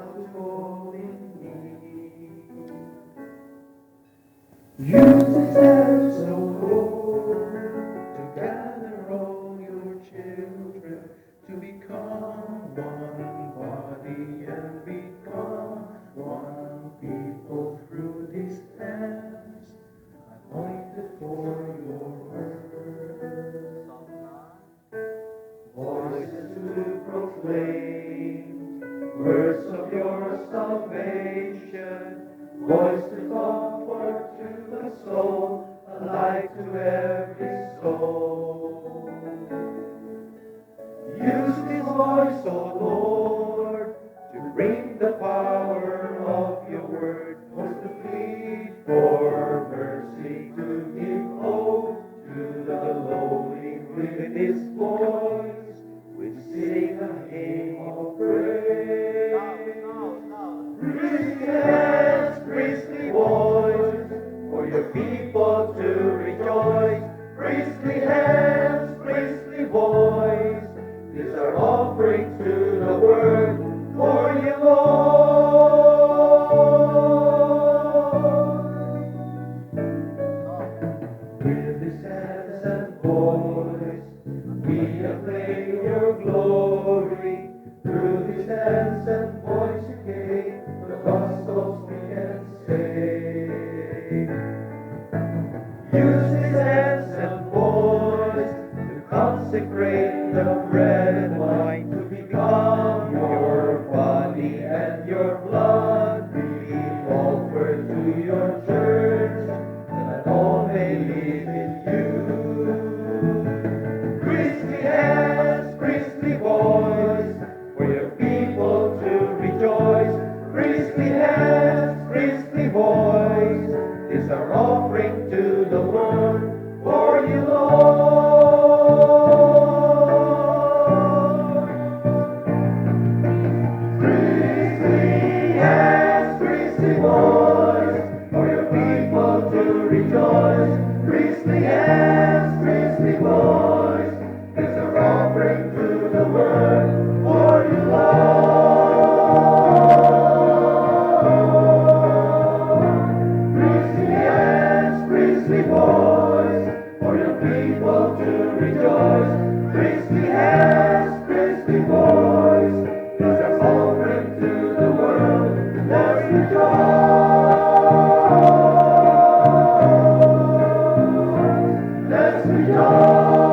now to fall in need. Use His hands, O Lord, to gather all your children, to become one body and become one people through these hands, anointed for your word. Voices to proclaim words of your salvation, voice to comfort to the soul, a light to every soul. Use this voice, O Lord, to bring the power of your word, voice to plead for mercy, to give hope to the lowly. With this voice, we sing a hymn of praise. Priestly hands, priestly voice, for your people to rejoice. Priestly hands, priestly voice, these are offerings to the word for you, Lord. With these hands and voice, we acclaim your glory. Through these hands and voice you gave the gospel speak and say. Use these hands and voice to consecrate the bread and wine, to become your body and your blood, be offered to your church, that all may live in you. Priestly hands, priestly voice, for your people to rejoice. Priestly hands, priestly voice, is our offering to the Lord, for you, Lord. Priestly hands, priestly voice, for your people to rejoice. Priestly hands, priestly voice, is our offering to the Lord, for you, Lord. Priestly hands, priestly voice, for your people to rejoice. Priestly hands, priestly voice, is our offering to the world. Let's rejoice. Let's rejoice.